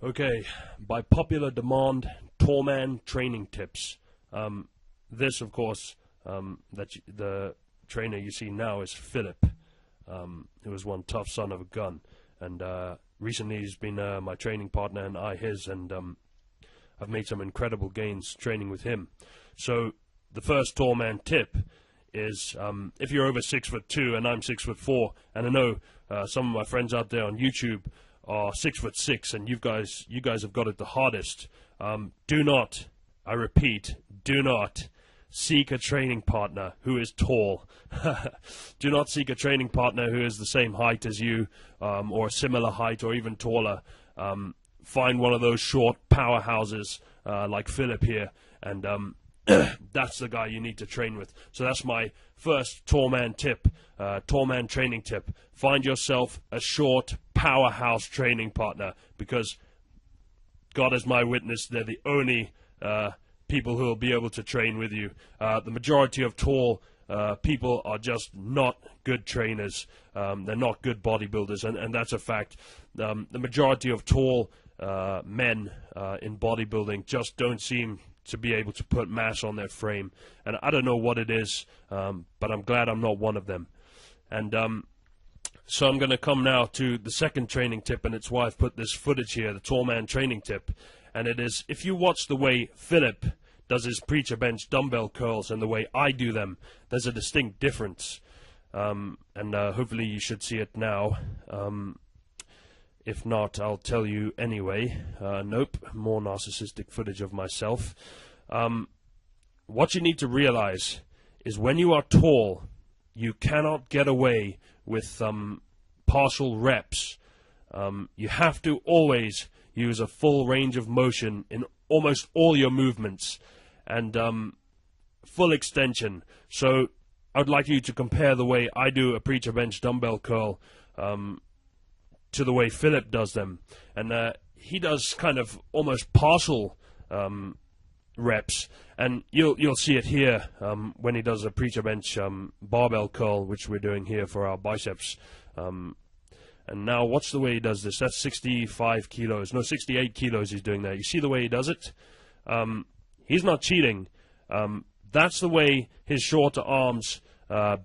Okay, by popular demand, tall man training tips. This, of course, the trainer you see now is Philip, who was one tough son of a gun. And recently he's been my training partner and I his, and I've made some incredible gains training with him. So the first tall man tip is if you're over 6'2" and I'm 6'4", and I know some of my friends out there on YouTube are 6'6", and you guys have got it the hardest. Do not, I repeat, do not seek a training partner who is tall. Do not seek a training partner who is the same height as you, or a similar height, or even taller. Find one of those short powerhouses like Philip here, and that's the guy you need to train with. So that's my first tall man tip, tall man training tip. Find yourself a short powerhouse training partner, because God is my witness, they're the only people who will be able to train with you. The majority of tall people are just not good trainers. They're not good bodybuilders, and that's a fact. The majority of tall men in bodybuilding just don't seem to be able to put mass on their frame, and I don't know what it is, but I'm glad I'm not one of them. And so I'm going to come now to the second training tip, and it's why I've put this footage here, the tall man training tip. And it is, if you watch the way Philip does his preacher bench dumbbell curls and the way I do them, there's a distinct difference. And hopefully you should see it now. If not, I'll tell you anyway. Nope, more narcissistic footage of myself. What you need to realize is when you are tall, you cannot get away with partial reps. You have to always use a full range of motion in almost all your movements, and full extension. So I would like you to compare the way I do a preacher bench dumbbell curl to the way Philip does them. And he does kind of almost partial reps, and you'll see it here when he does a preacher bench barbell curl, which we're doing here for our biceps. And now watch the way he does this. That's 65 kilos, no, 68 kilos he's doing there. You see the way he does it? He's not cheating. That's the way his shorter arms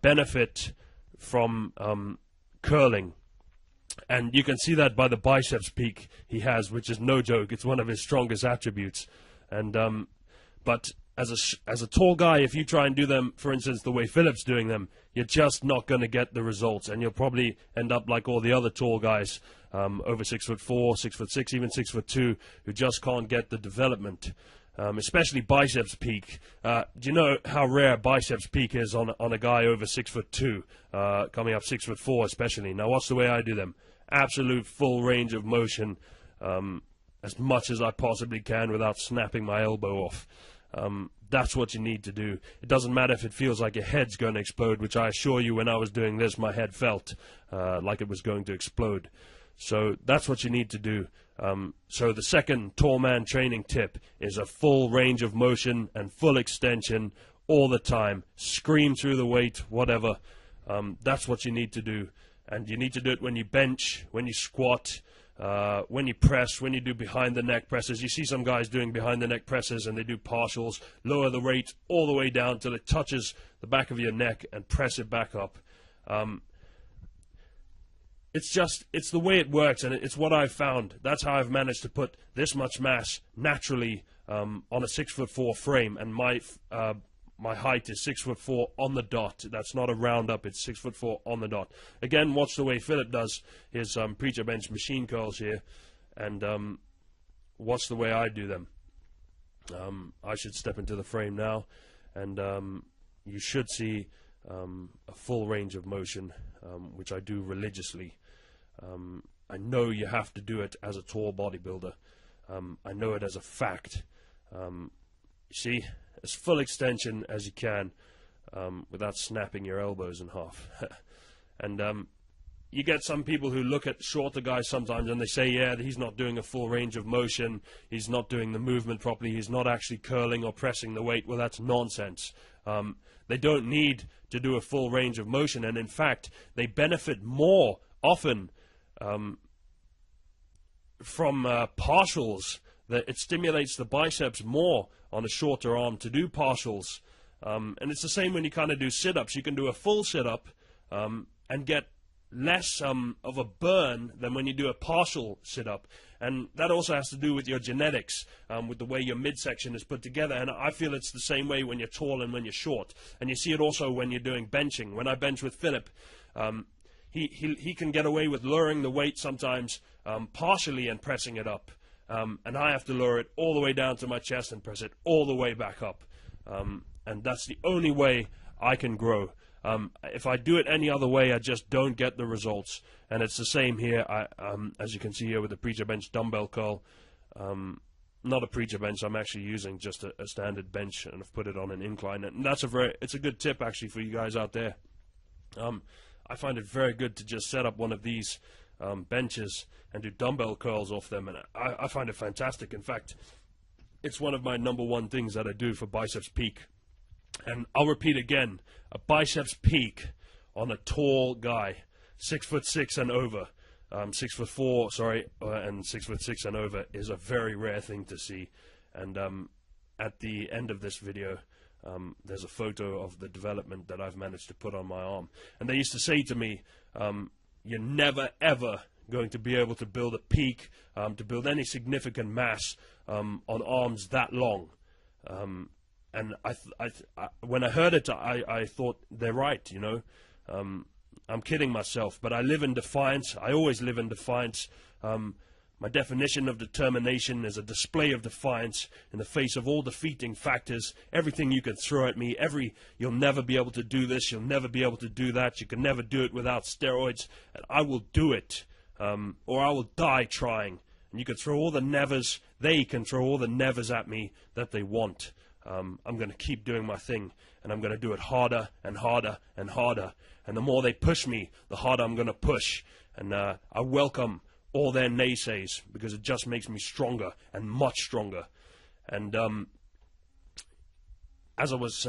benefit from curling. And you can see that by the biceps peak he has, which is no joke. It's one of his strongest attributes. And but as a tall guy, if you try and do them, for instance, the way Philip's doing them, you're just not going to get the results, and you'll probably end up like all the other tall guys, over 6'4", 6'6", even 6'2", who just can't get the development. Especially biceps peak. Do you know how rare biceps peak is on a guy over 6'2", coming up 6'4", especially? Now watch the way I do them. Absolute full range of motion, as much as I possibly can without snapping my elbow off. That's what you need to do. It doesn't matter if it feels like your head's going to explode, which I assure you when I was doing this, my head felt like it was going to explode. So that's what you need to do. So the second tall man training tip is a full range of motion and full extension all the time. Scream through the weight, whatever. That's what you need to do. And you need to do it when you bench, when you squat, when you press, when you do behind the neck presses. You see some guys doing behind the neck presses and they do partials. Lower the weight all the way down till it touches the back of your neck and press it back up. It's the way it works, and it's what I've found. That's how I've managed to put this much mass naturally on a 6'4" frame, and my height is 6'4" on the dot. That's not a round up, it's 6'4" on the dot. Again, watch the way Philip does his preacher bench machine curls here, and watch the way I do them. I should step into the frame now, and you should see a full range of motion, which I do religiously. I know you have to do it as a tall bodybuilder. I know it as a fact. You see, as full extension as you can, without snapping your elbows in half. And you get some people who look at shorter guys sometimes and they say, yeah, he's not doing a full range of motion, he's not doing the movement properly, he's not actually curling or pressing the weight. Well, that's nonsense. They don't need to do a full range of motion, and in fact, they benefit more often from partials, that it stimulates the biceps more on a shorter arm to do partials. And it's the same when you kind of do sit-ups. You can do a full sit-up and get less of a burn than when you do a partial sit-up. And that also has to do with your genetics, with the way your midsection is put together. And I feel it's the same way when you're tall and when you're short. And you see it also when you're doing benching. When I bench with Philip, he can get away with lowering the weight sometimes partially and pressing it up. And I have to lower it all the way down to my chest and press it all the way back up. And that's the only way I can grow. If I do it any other way, I just don't get the results. And it's the same here. As you can see here with the preacher bench dumbbell curl. Not a preacher bench. I'm actually using just a standard bench, and I've put it on an incline. And that's it's a good tip actually for you guys out there. I find it very good to just set up one of these benches and do dumbbell curls off them, and I find it fantastic. In fact, it's one of my #1 things that I do for biceps peak. And I'll repeat again, a biceps peak on a tall guy, 6'6" and over, 6'4", sorry, and 6'6" and over is a very rare thing to see. And at the end of this video, there's a photo of the development that I've managed to put on my arm. And they used to say to me, you're never ever going to be able to build a peak, to build any significant mass on arms that long. And when I heard it, I thought they're right, you know. I'm kidding myself, but I live in defiance. I always live in defiance. My definition of determination is a display of defiance in the face of all defeating factors. Everything you can throw at me, you'll never be able to do this, you'll never be able to do that, you can never do it without steroids, and I will do it, or I will die trying. And you can throw all the nevers, they can throw all the nevers at me that they want. I'm going to keep doing my thing, and I'm going to do it harder and harder and harder. And the more they push me, the harder I'm going to push. And I welcome all their naysays, because it just makes me stronger and much stronger. And as I was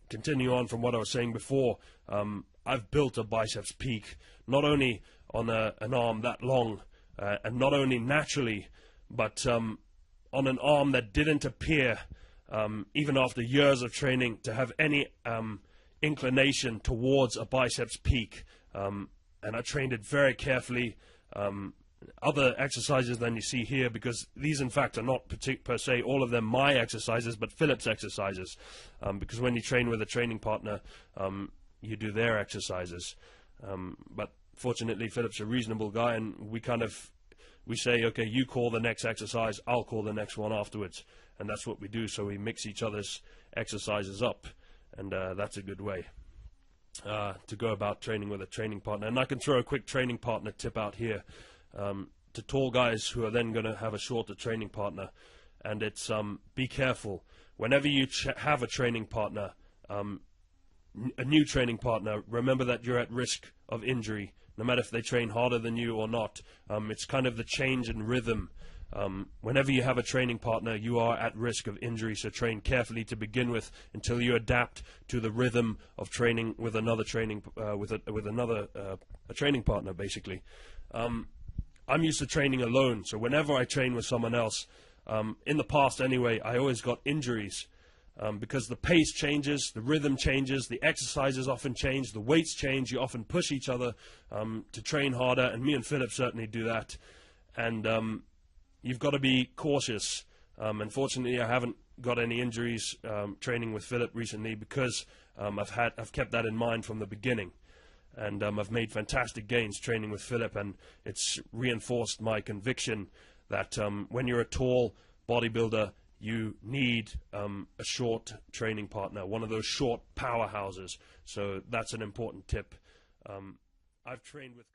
continuing on from what I was saying before, I've built a biceps peak, not only on an arm that long, and not only naturally, but on an arm that didn't appear, even after years of training, to have any inclination towards a biceps peak. And I trained it very carefully. Other exercises than you see here, because these in fact are not per se all of them my exercises, but Philip's exercises, because when you train with a training partner, you do their exercises. But fortunately Philip's a reasonable guy, and we say, okay, you call the next exercise, I'll call the next one afterwards, and that's what we do. So we mix each other's exercises up, and that's a good way to go about training with a training partner. And I can throw a quick training partner tip out here to tall guys who are then going to have a shorter training partner, and it's be careful whenever you have a training partner, a new training partner. Remember that you're at risk of injury, no matter if they train harder than you or not. It's kind of the change in rhythm. Whenever you have a training partner, you are at risk of injury, so train carefully to begin with until you adapt to the rhythm of training with another training a training partner, basically. I'm used to training alone, so whenever I train with someone else, in the past anyway, I always got injuries, because the pace changes, the rhythm changes, the exercises often change, the weights change, you often push each other to train harder, and me and Philip certainly do that. And you've got to be cautious. Unfortunately, I haven't got any injuries training with Philip recently, because I've kept that in mind from the beginning. And I've made fantastic gains training with Philip, and it's reinforced my conviction that when you're a tall bodybuilder, you need a short training partner, one of those short powerhouses. So that's an important tip. I've trained with